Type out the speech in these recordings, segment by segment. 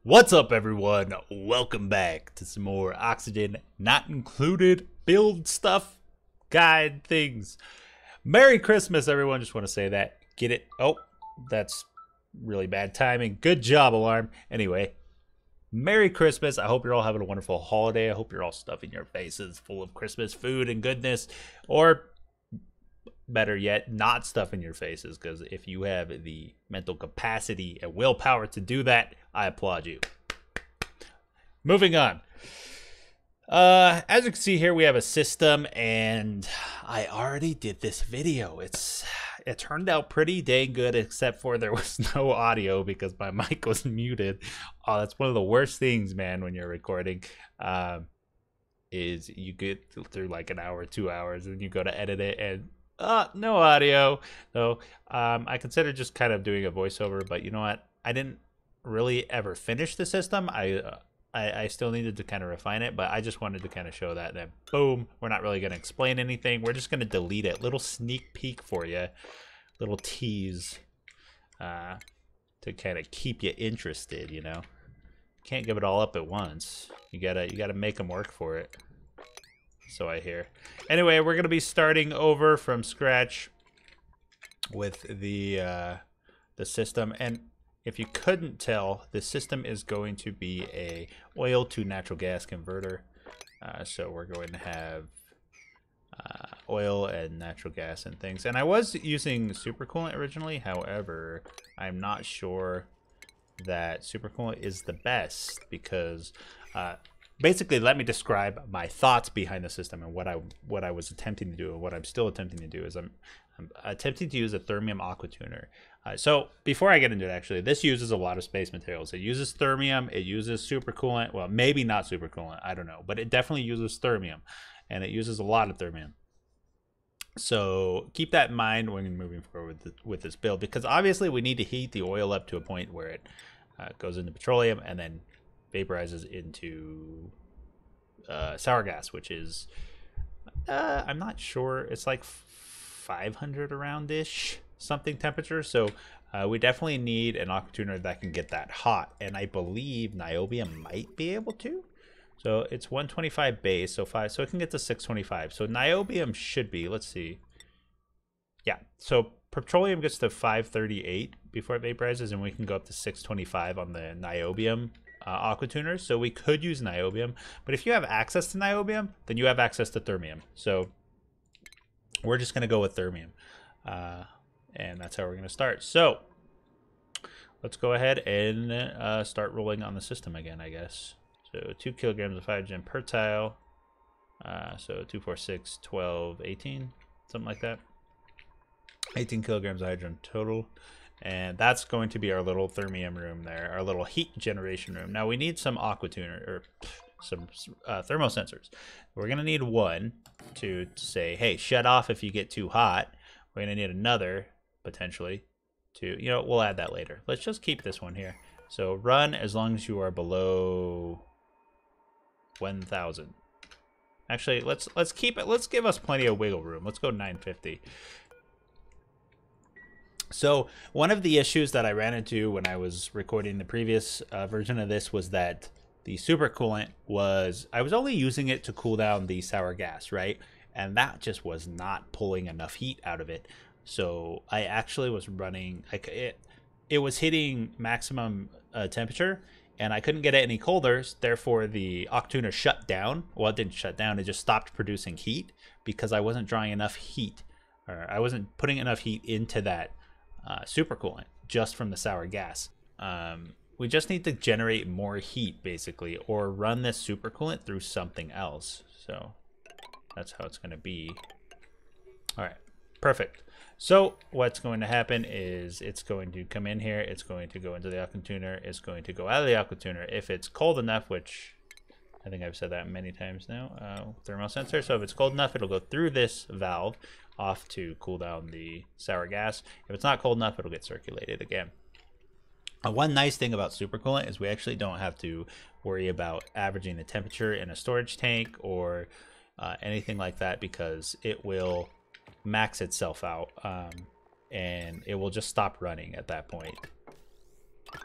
What's up, everyone? Welcome back to some more oxygen not included build stuff, guide things. Merry Christmas, everyone. Just want to say that. Get it? Oh, that's really bad timing. Good job, alarm. Anyway, Merry Christmas. I hope you're all having a wonderful holiday. I hope you're all stuffing your faces full of Christmas food and goodness, or better yet, not stuffing your faces, because if you have the mental capacity and willpower to do that, I applaud you. Moving on. As you can see here, we have a system, and I already did this video. It turned out pretty dang good, except for there was no audio because my mic was muted. Oh, that's one of the worst things, man, when you're recording. Is you get through like an hour, 2 hours, and you go to edit it, and no audio. So I considered just kind of doing a voiceover, but you know what? I didn't really ever finish the system. I still needed to kind of refine it, but I just wanted to kind of show that boom, we're not really going to explain anything. We're just going to delete it. Little sneak peek for you, little tease to kind of keep you interested. You know, can't give it all up at once. You gotta make them work for it. So I hear. Anyway, we're gonna be starting over from scratch with the system, and if you couldn't tell, the system is going to be a oil to natural gas converter. So we're going to have oil and natural gas and things. And I was using supercoolant originally, however, I'm not sure that supercoolant is the best because basically, let me describe my thoughts behind the system and what I was attempting to do, and what I'm still attempting to do is I'm attempting to use a thermium aqua tuner. So before I get into it, actually, this uses a lot of space materials. It uses thermium, it uses supercoolant. Well, maybe not supercoolant, I don't know, but it definitely uses thermium, and it uses a lot of thermium. So keep that in mind when you're moving forward with this build, because obviously we need to heat the oil up to a point where it goes into petroleum and then vaporizes into sour gas, which is I'm not sure, it's like 500 around ish something temperature. So we definitely need an aqua tuner that can get that hot, and I believe niobium might be able to. So it's 125 base, so it can get to 625. So niobium should be, let's see, yeah, so petroleum gets to 538 before it vaporizes, and we can go up to 625 on the niobium aqua tuners. So we could use niobium, but if you have access to niobium, then you have access to thermium. So we're just going to go with thermium, and that's how we're going to start. So let's go ahead and start rolling on the system again, I guess. So 2 kilograms of hydrogen per tile. So 2, 4, 6, 12, 18, something like that. 18 kilograms of hydrogen total. And that's going to be our little thermium room there, our little heat generation room. Now we need some aqua tuner, or some thermal sensors. We're going to need one to say, hey, shut off if you get too hot. We're going to need another, potentially, to, you know, we'll add that later. Let's just keep this one here. So run as long as you are below 1,000. Actually, let's keep it. Let's give us plenty of wiggle room. Let's go 950. So one of the issues that I ran into when I was recording the previous version of this was that the supercoolant was, I was only using it to cool down the sour gas, right? And that just was not pulling enough heat out of it. So I actually was running, it was hitting maximum temperature, and I couldn't get it any colder. Therefore, the aqua tuner shut down. Well, it didn't shut down. It just stopped producing heat because I wasn't drawing enough heat, or I wasn't putting enough heat into that supercoolant just from the sour gas. We just need to generate more heat, basically, or run this supercoolant through something else. So that's how it's going to be. All right, perfect. So what's going to happen is it's going to come in here, it's going to go into the aqua tuner, it's going to go out of the aqua tuner if it's cold enough, which I think I've said that many times now. Thermal sensor. So if it's cold enough, it'll go through this valve off to cool down the sour gas. If it's not cold enough, it'll get circulated again. One nice thing about supercoolant is we actually don't have to worry about averaging the temperature in a storage tank or anything like that, because it will max itself out, and it will just stop running at that point.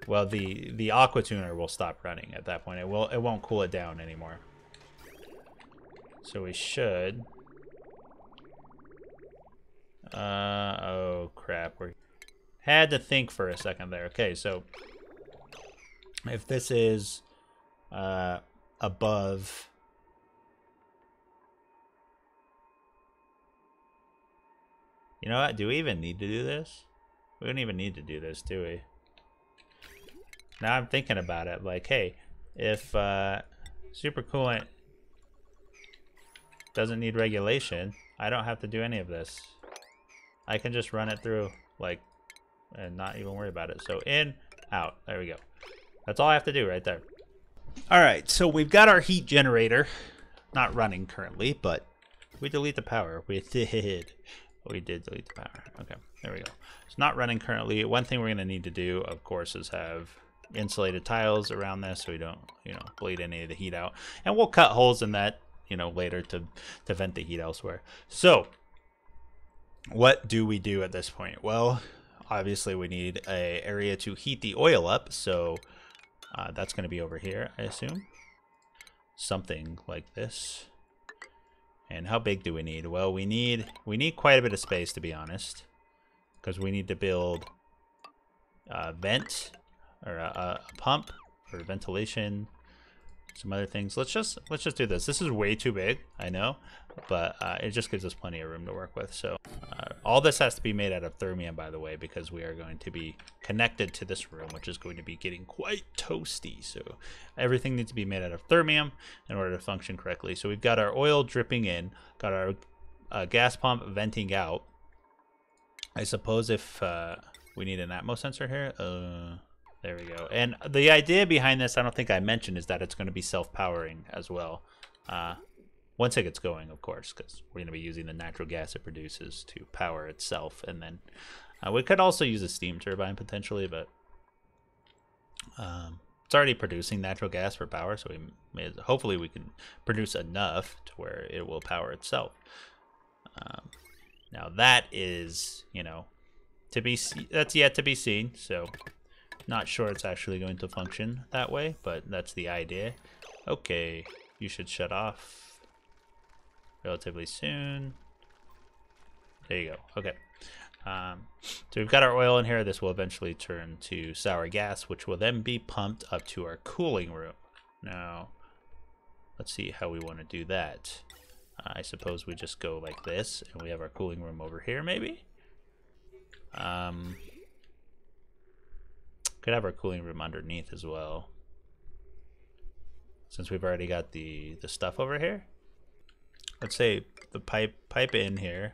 well, the aqua tuner will stop running at that point. It won't cool it down anymore. So we should. Oh crap! We had to think for a second there. Okay, so if this is above. You know what? Do we even need to do this? We don't even need to do this, do we? Now I'm thinking about it. Like, hey, if supercoolant doesn't need regulation, I don't have to do any of this. I can just run it through, like, and not even worry about it. So in, out. There we go. That's all I have to do right there. All right, so we've got our heat generator. Not running currently, but we delete the power. We did. We did delete the power. Okay, there we go. It's not running currently. One thing we're going to need to do, of course, is have insulated tiles around this so we don't, bleed any of the heat out. And we'll cut holes in that, later to vent the heat elsewhere. So, what do we do at this point? Well, obviously we need an area to heat the oil up. So, that's going to be over here, I assume. Something like this. And how big do we need? Well, we need quite a bit of space, to be honest, because we need to build a vent or a pump for ventilation, some other things. Let's just do this. This is way too big, I know, but it just gives us plenty of room to work with. So all this has to be made out of thermium, by the way, because we are going to be connected to this room, which is going to be getting quite toasty. So everything needs to be made out of thermium in order to function correctly. So we've got our oil dripping in, got our gas pump venting out. I suppose if we need an atmo sensor here, there we go. And the idea behind this, I don't think I mentioned, is that it's going to be self-powering as well. Once it gets going, of course, because we're going to be using the natural gas it produces to power itself. And then we could also use a steam turbine potentially, but it's already producing natural gas for power, so hopefully we can produce enough to where it will power itself. Now that is, that's yet to be seen, so not sure it's actually going to function that way, but that's the idea. Okay, you should shut off relatively soon. There you go. Okay. So we've got our oil in here. This will eventually turn to sour gas, which will then be pumped up to our cooling room. Now, let's see how we want to do that. I suppose we just go like this, and we have our cooling room over here, maybe? Could have our cooling room underneath as well, since we've already got the stuff over here. Let's say the pipe in here.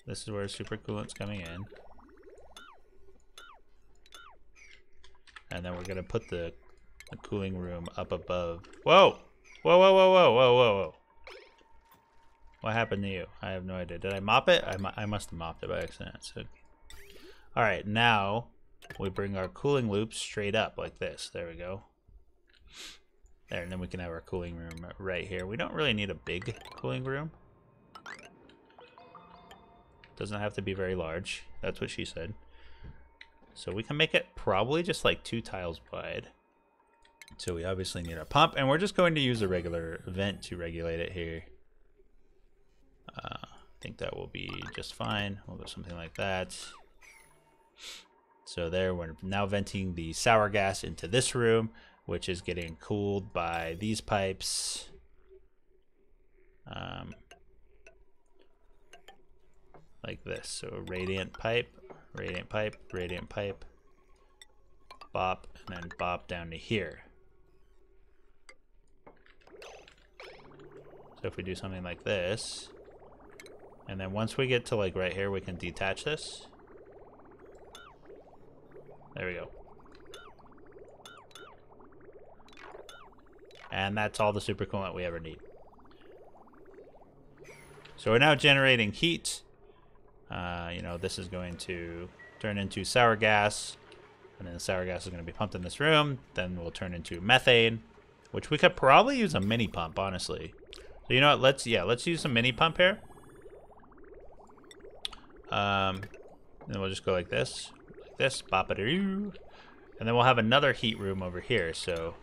This is where supercoolant's coming in, and then we're gonna put the cooling room up above. Whoa! Whoa! Whoa! Whoa! Whoa! Whoa! Whoa! Whoa! What happened to you? I have no idea. Did I mop it? I must have mopped it by accident. So, all right, now we bring our cooling loop straight up like this. There we go. There, and then we can have our cooling room right here. We don't really need a big cooling room. Doesn't have to be very large. That's what she said. So we can make it probably just like 2 tiles wide. So we obviously need our pump, and we're just going to use a regular vent to regulate it here. I think that will be just fine. We'll go something like that. So there, we're now venting the sour gas into this room, which is getting cooled by these pipes. Like this. So radiant pipe, radiant pipe, radiant pipe, bop, and then bop down to here. So if we do something like this, and then once we get to like right here, we can detach this. There we go. And that's all the supercoolant we ever need. So we're now generating heat. This is going to turn into sour gas, and then the sour gas is going to be pumped in this room. Then we'll turn into methane, which we could probably use a mini pump, honestly. So you know what? Let's use a mini pump here. And then we'll just go like this, bop-a-doo. And then we'll have another heat room over here. So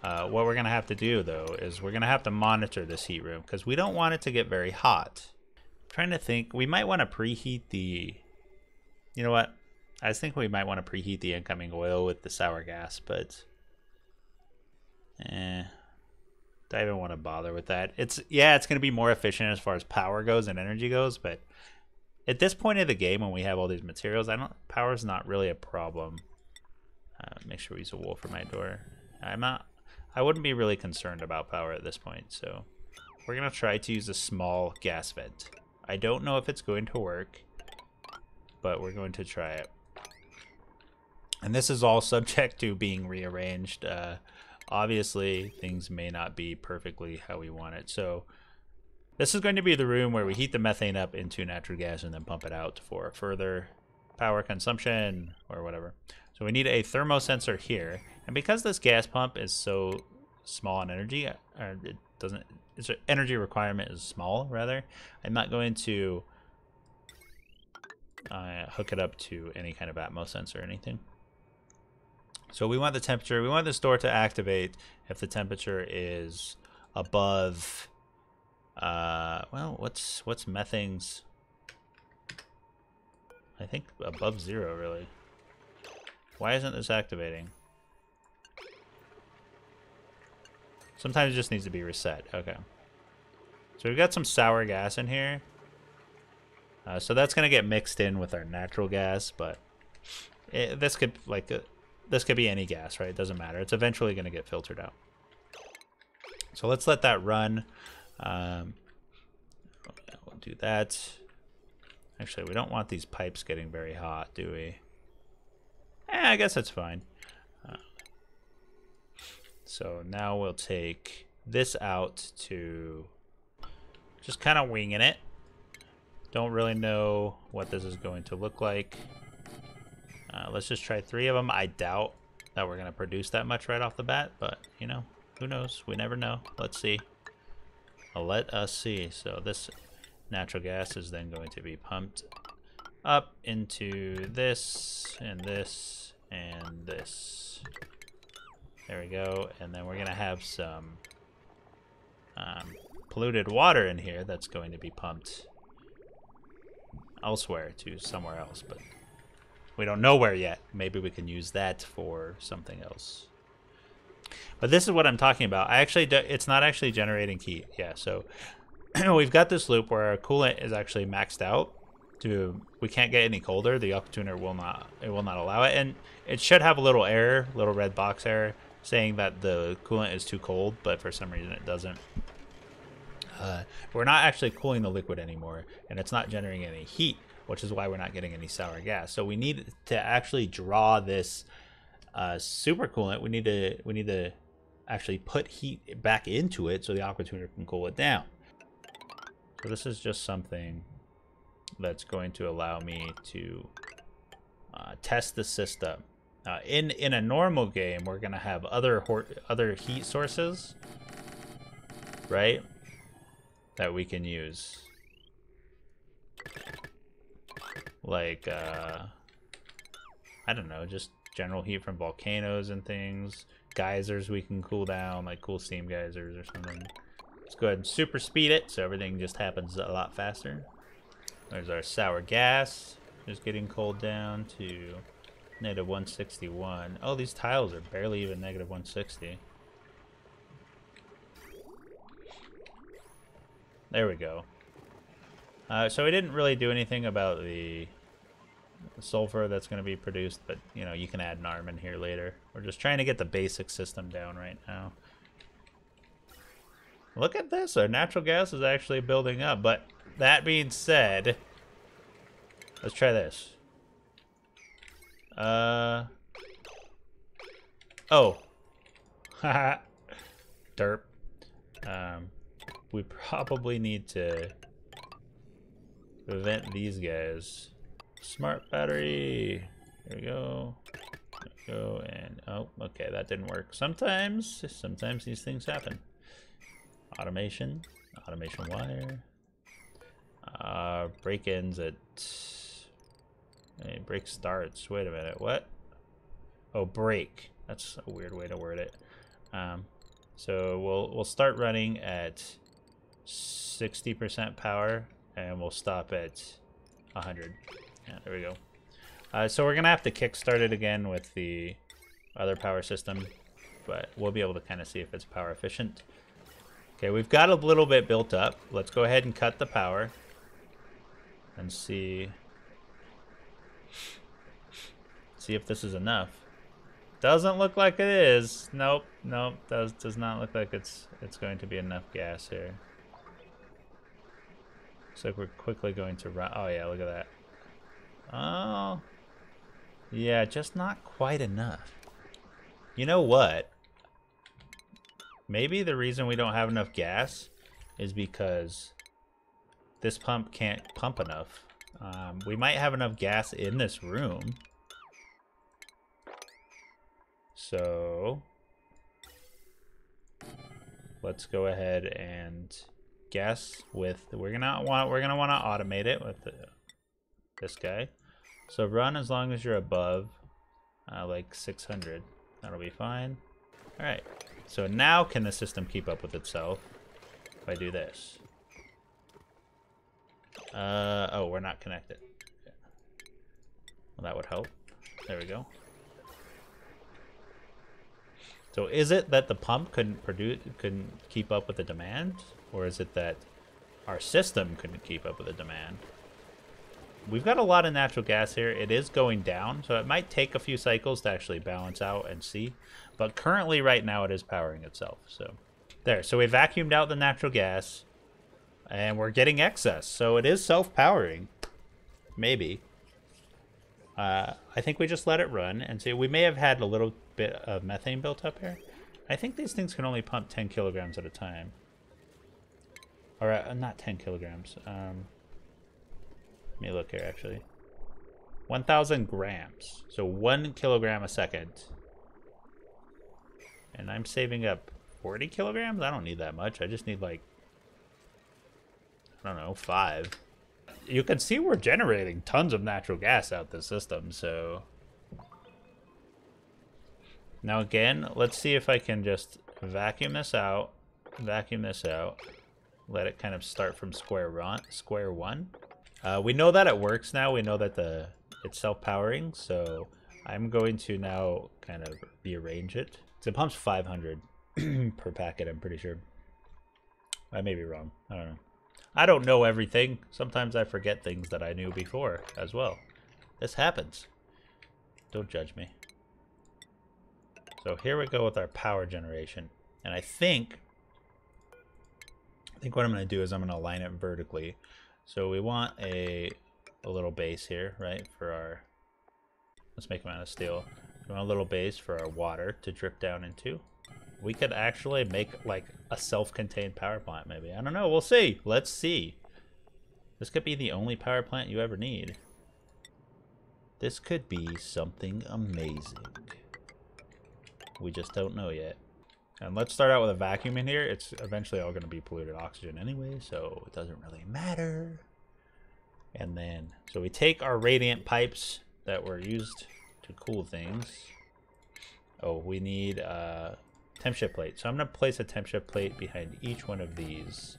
what we're gonna have to do though is we're gonna have to monitor this heat room because we don't want it to get very hot. I'm trying to think, we might want to preheat the, you know what? I think we might want to preheat the incoming oil with the sour gas, but I don't want to bother with that. It's gonna be more efficient as far as power goes and energy goes, but at this point of the game when we have all these materials, power's not really a problem. Make sure we use a wool for my door. I wouldn't be really concerned about power at this point, so we're gonna try to use a small gas vent. I don't know if it's going to work, but we're going to try it. And this is all subject to being rearranged. Obviously, things may not be perfectly how we want it. So this is going to be the room where we heat the methane up into natural gas and then pump it out for further power consumption or whatever. So we need a thermosensor here. And because this gas pump is so small in energy, its energy requirement is small, rather, I'm not going to hook it up to any kind of Atmos sensor or anything. So we want the temperature. We want this door to activate if the temperature is above. Well, what's methane's? I think above 0, really. Why isn't this activating? Sometimes it just needs to be reset. Okay. So we've got some sour gas in here. So that's gonna get mixed in with our natural gas, but this could be any gas, right? It doesn't matter. It's eventually gonna get filtered out. So let's let that run. We'll do that. Actually, we don't want these pipes getting very hot, do we? I guess that's fine. So now we'll take this out to just kind of winging it. Don't really know what this is going to look like. Let's just try 3 of them. I doubt that we're going to produce that much right off the bat, but, you know, who knows? We never know. Let's see. Let us see. So this natural gas is then going to be pumped up into this and this and this. There we go. And then we're going to have some polluted water in here that's going to be pumped elsewhere to somewhere else, but we don't know where yet. Maybe we can use that for something else. But this is what I'm talking about. It's not actually generating heat. Yeah, so we've got this loop where our coolant is actually maxed out. We can't get any colder. The aqua tuner will not allow it, and it should have a little error, little red box error, saying that the coolant is too cold, but for some reason it doesn't. We're not actually cooling the liquid anymore, and it's not generating any heat, which is why we're not getting any sour gas. So we need to actually draw this super coolant. We need to actually put heat back into it so the aqua tuner can cool it down. So this is just something that's going to allow me to test the system. In a normal game, we're gonna have other heat sources, right, that we can use, like I don't know, just general heat from volcanoes and things, geysers we can cool down, like cool steam geysers or something. Let's go ahead and super speed it so everything just happens a lot faster. There's our sour gas, just getting cooled down to -161. Oh, these tiles are barely even -160. There we go. So we didn't really do anything about the sulfur that's going to be produced, but you know, you can add an arm in here later. We're just trying to get the basic system down right now. Look at this, our natural gas is actually building up, but that being said, let's try this. Oh. Haha. Derp. We probably need to vent these guys. Smart battery. There we go. There we go. And oh, okay, that didn't work. Sometimes these things happen. Automation wire. Break ends at... Hey, break starts. Wait a minute. What? Oh, break. That's a weird way to word it. So we'll start running at 60% power, and we'll stop at 100. Yeah, there we go. So we're gonna have to kickstart it again with the other power system, but we'll be able to kind of see if it's power efficient. Okay, we've got a little bit built up. Let's go ahead and cut the power and see if this is enough. Doesn't look like it is. Nope, does not look like it's going to be enough gas here. Looks like we're quickly going to run. Oh yeah, look at that. Oh yeah, just not quite enough. You know what? Maybe the reason we don't have enough gas is because this pump can't pump enough. We might have enough gas in this room. So let's go ahead and gas with, we're gonna want to automate it with this guy. So run as long as you're above like 600. That'll be fine. All right. So now can the system keep up with itself if I do this? Oh, we're not connected. Well, that would help. There we go. So is it that the pump couldn't keep up with the demand, or is it that our system couldn't keep up with the demand? We've got a lot of natural gas here. It is going down, so it might take a few cycles to actually balance out and see. But currently, right now, it is powering itself. So there. So we vacuumed out the natural gas, and we're getting excess. So it is self-powering. Maybe. I think we just let it run and see. We may have had a little bit of methane built up here. I think these things can only pump 10 kilograms at a time. Or not 10 kilograms. Let me look here, actually. 1,000 grams. So 1 kilogram a second. And I'm saving up 40 kilograms? I don't need that much. I just need, like, I don't know, 5. You can see we're generating tons of natural gas out the system, so... Now again, let's see if I can just vacuum this out, let it kind of start from square one. We know that it works now. We know that it's self-powering, so I'm going to now kind of rearrange it. So it pumps 500 per packet, I'm pretty sure. I may be wrong. I don't know. I don't know everything. Sometimes I forget things that I knew before as well. This happens. Don't judge me. So here we go with our power generation. And I think what I'm going to do is I'm going to align it vertically. So we want a little base here, right? For our, let's make them out of steel. We want a little base for our water to drip down into. We could actually make like a self-contained power plant maybe. I don't know. We'll see. Let's see. This could be the only power plant you ever need. This could be something amazing. We just don't know yet. And let's start out with a vacuum in here. It's eventually all going to be polluted oxygen anyway, so it doesn't really matter. And then, so we take our radiant pipes that were used to cool things. Oh, we need temp shift plate. So I'm going to place a temp shift plate behind each one of these.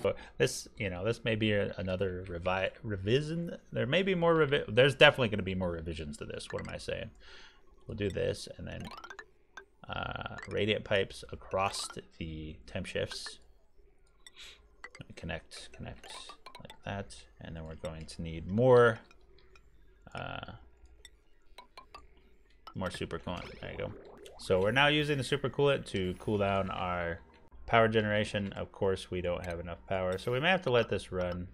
But this, you know, this may be another revision. There may be more there's definitely going to be more revisions to this. What am I saying? We'll do this, and then radiant pipes across the temp shifts. Connect like that, and then we're going to need more supercoolant. There you go. So we're now using the supercoolant to cool down our power generation. Of course, we don't have enough power, so we may have to let this run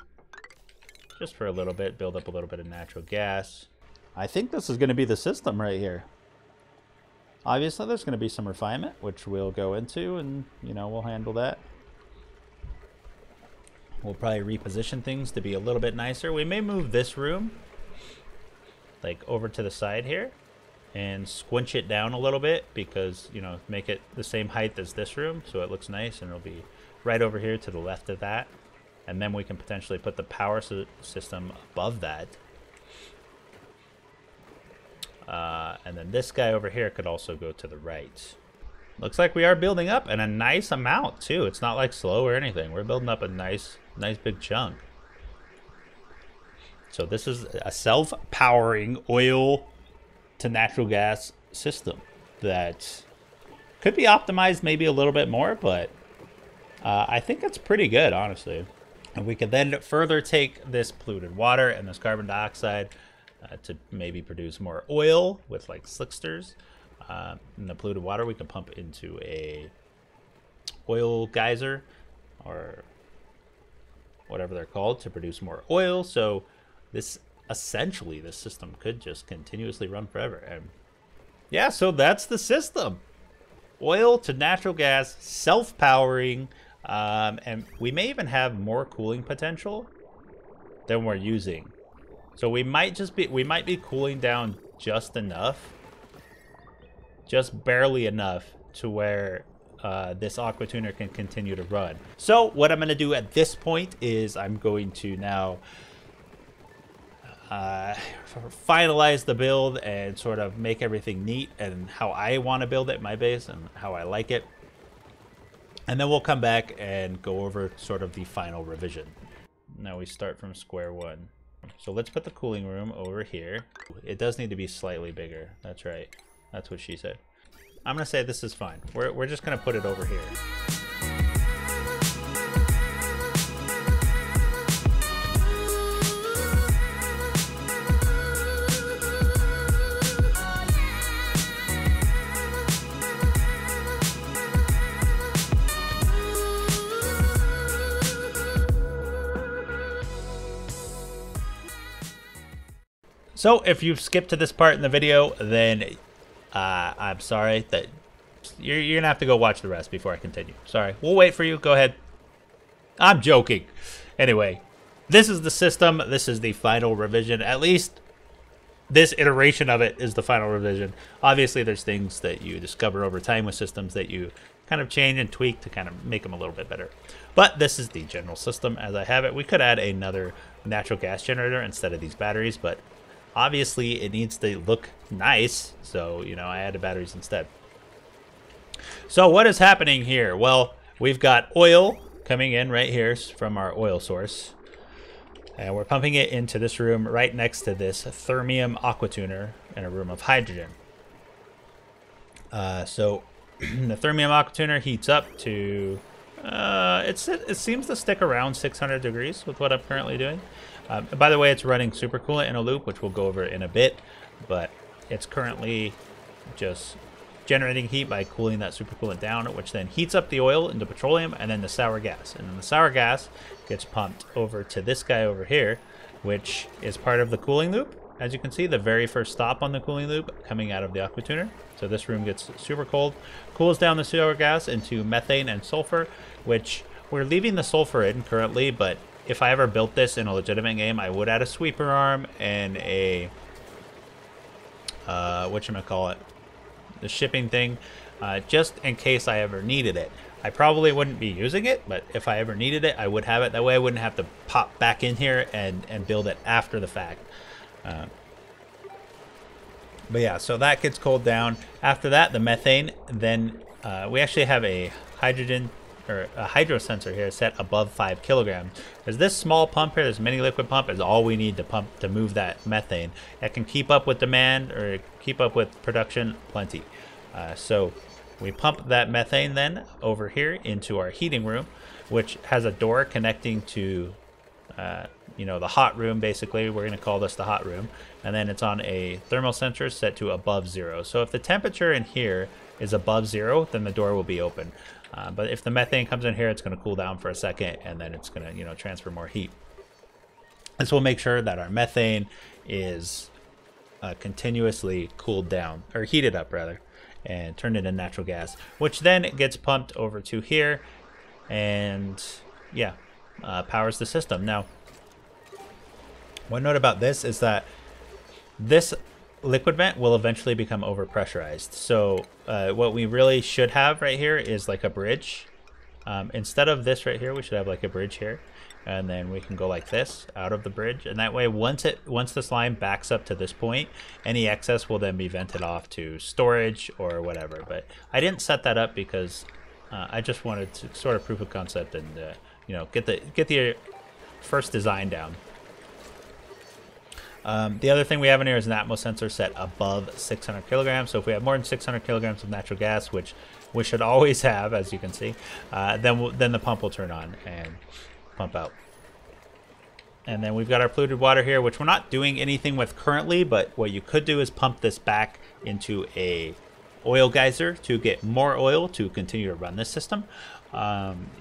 just for a little bit, build up a little bit of natural gas. I think this is going to be the system right here. Obviously, there's going to be some refinement, which we'll go into, and, you know, we'll handle that. We'll probably reposition things to be a little bit nicer. We may move this room, like, over to the side here, and squinch it down a little bit, because, you know, make it the same height as this room, so it looks nice, and it'll be right over here to the left of that. and then we can potentially put the power system above that. And then this guy over here could also go to the right. Looks like we are building up, and a nice amount too. It's not like slow or anything. We're building up a nice big chunk. So this is a self-powering oil to natural gas system that could be optimized maybe a little bit more, but I think it's pretty good, honestly. And we could then further take this polluted water and this carbon dioxide to maybe produce more oil with like slicksters. And the polluted water we can pump into a oil geyser or whatever they're called to produce more oil. So this essentially, this system could just continuously run forever. And yeah, so that's the system. Oil to natural gas, self-powering, and we may even have more cooling potential than we're using. So we might be cooling down just enough, just barely enough to where this aqua tuner can continue to run. So what I'm going to do at this point is I'm going to now finalize the build and sort of make everything neat and how I want to build it, my base, and how I like it. And then we'll come back and go over sort of the final revision. Now we start from square one. So let's put the cooling room over here. It does need to be slightly bigger. That's right. That's what she said. I'm going to say this is fine. We're just going to put it over here. So if you've skipped to this part in the video, then I'm sorry that you're gonna have to go watch the rest before I continue. Sorry, we'll wait for you. Go ahead. I'm joking. Anyway, this is the system. This is the final revision. At least this iteration of it is the final revision. Obviously, there's things that you discover over time with systems that you kind of change and tweak to kind of make them a little bit better. But this is the general system as I have it. We could add another natural gas generator instead of these batteries, but obviously it needs to look nice, so you know, I added batteries instead. So what is happening here? Well, we've got oil coming in right here from our oil source, and we're pumping it into this room right next to this thermium aqua tuner in a room of hydrogen. So the thermium aqua tuner heats up to it seems to stick around 600 degrees with what I'm currently doing. By the way, it's running supercoolant in a loop, which we'll go over in a bit, but it's currently just generating heat by cooling that supercoolant down, which then heats up the oil into petroleum and then the sour gas. And then the sour gas gets pumped over to this guy over here, which is part of the cooling loop. As you can see, the very first stop on the cooling loop coming out of the aqua tuner. So this room gets super cold, cools down the sour gas into methane and sulfur, which we're leaving the sulfur in currently, but if I ever built this in a legitimate game, I would add a sweeper arm and a whatchamacallit, the shipping thing, just in case I ever needed it. I probably wouldn't be using it, but if I ever needed it, I would have it. That way I wouldn't have to pop back in here and build it after the fact. But yeah, so that gets cooled down. After that, the methane, then we actually have a hydrogen or a hydro sensor here set above 5 kilograms. There's this small pump here, this mini liquid pump is all we need to pump to move that methane. That can keep up with demand or keep up with production plenty. So we pump that methane then over here into our heating room, which has a door connecting to you know, the hot room. Basically, we're going to call this the hot room, and then it's on a thermal sensor set to above 0. So if the temperature in here is above 0, then the door will be open. But if the methane comes in here, it's going to cool down for a second, and then it's going to, you know, transfer more heat. This will make sure that our methane is continuously cooled down, or heated up rather, and turned into natural gas, which then gets pumped over to here, and yeah, powers the system. Now, one note about this is that this liquid vent will eventually become overpressurized. So what we really should have right here is like a bridge. Instead of this right here, we should have like a bridge here. and then we can go like this out of the bridge, and that way once this line backs up to this point, any excess will then be vented off to storage or whatever. But I didn't set that up because I just wanted to sort of proof of concept and you know, get the first design down. The other thing we have in here is an Atmos sensor set above 600 kilograms. So if we have more than 600 kilograms of natural gas, which we should always have, as you can see, then the pump will turn on and pump out. And then we've got our polluted water here, which we're not doing anything with currently, but what you could do is pump this back into a oil geyser to get more oil to continue to run this system.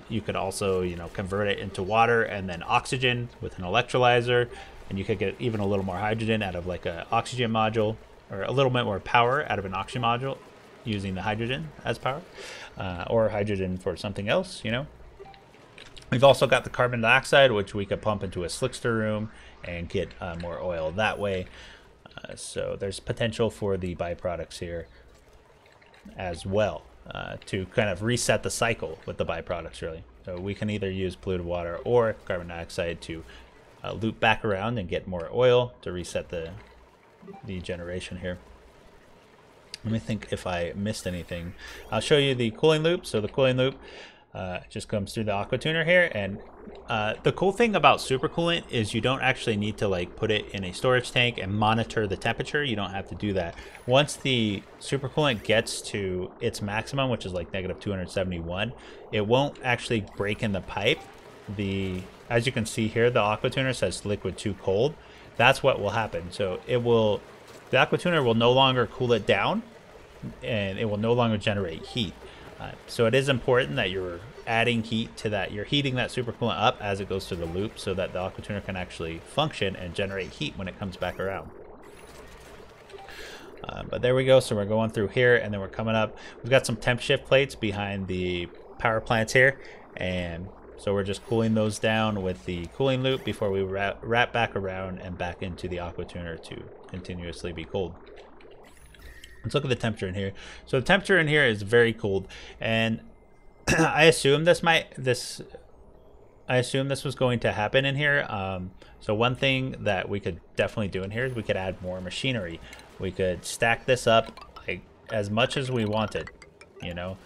You could also, you know, convert it into water and then oxygen with an electrolyzer, and you could get even a little more hydrogen out of like an oxygen module, or a little bit more power out of an oxygen module using the hydrogen as power, or hydrogen for something else, you know. We've also got the carbon dioxide, which we could pump into a slickster room and get more oil that way. So there's potential for the byproducts here as well, to kind of reset the cycle with the byproducts, really. So we can either use polluted water or carbon dioxide to loop back around and get more oil to reset the generation here. Let me think if I missed anything. I'll show you the cooling loop. So the cooling loop just comes through the aqua tuner here, and the cool thing about supercoolant is you don't actually need to like put it in a storage tank and monitor the temperature. You don't have to do that. Once the supercoolant gets to its maximum, which is like negative 271, it won't actually break in the pipe. As you can see here, the aqua tuner says liquid too cold. That's what will happen. So the aqua tuner will no longer cool it down, and it will no longer generate heat. So it is important that you're adding heat to that. You're heating that supercoolant up as it goes through the loop so that the aqua tuner can actually function and generate heat when it comes back around. But there we go. So we're going through here, and then we're coming up. We've got some temp shift plates behind the power plants here, and so we're just cooling those down with the cooling loop before we wrap back around and back into the aqua tuner to continuously be cooled. Let's look at the temperature in here. So the temperature in here is very cold, and I assume this was going to happen in here. So one thing that we could definitely do in here is we could add more machinery. We could stack this up like as much as we wanted, you know.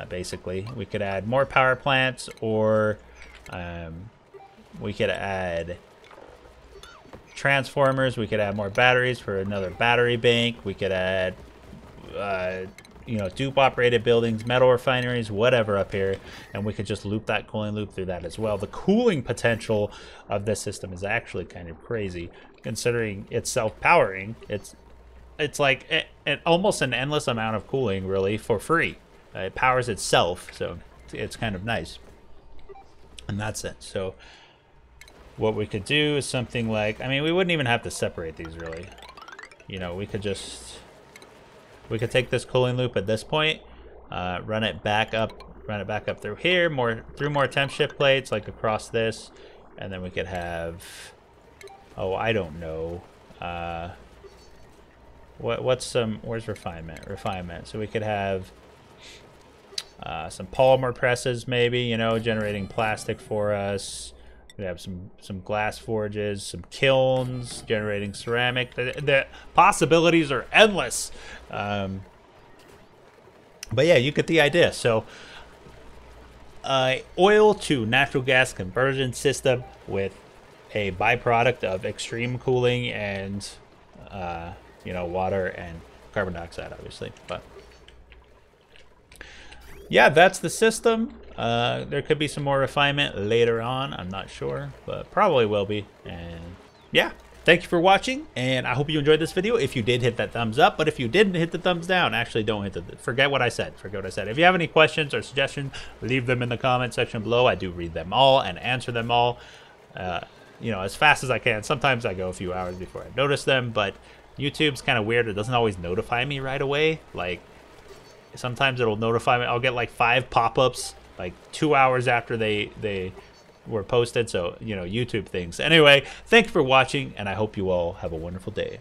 Basically, we could add more power plants, or we could add transformers. We could add more batteries for another battery bank. We could add you know, dupe operated buildings, metal refineries, whatever up here, and we could just loop that cooling loop through that as well. The cooling potential of this system is actually kind of crazy, considering it's self-powering. It's like almost an endless amount of cooling, really, for free. It powers itself, so it's kind of nice in that sense. So what we could do is something like, I mean, we wouldn't even have to separate these, really. You know, we could take this cooling loop at this point, run it back up through here, through more temp shift plates, like across this, and then we could have, oh, I don't know, where's refinement? So we could have some polymer presses, maybe, you know, generating plastic for us. We have some glass forges, some kilns generating ceramic. The possibilities are endless. But yeah, you get the idea. So oil to natural gas conversion system with a byproduct of extreme cooling and you know, water and carbon dioxide, obviously. But yeah, that's the system. There could be some more refinement later on. I'm not sure, but probably will be. And yeah, thank you for watching, and I hope you enjoyed this video. If you did, hit that thumbs up, but if you didn't, hit the thumbs down. Actually, don't hit forget what I said. If you have any questions or suggestions, leave them in the comment section below. I do read them all and answer them all, you know, as fast as I can. Sometimes I go a few hours before I notice them, but YouTube's kind of weird. It doesn't always notify me right away. Like, sometimes it'll notify me. I'll get like 5 pop-ups like 2 hours after they were posted. So, you know, YouTube things. Anyway, thank you for watching, and I hope you all have a wonderful day.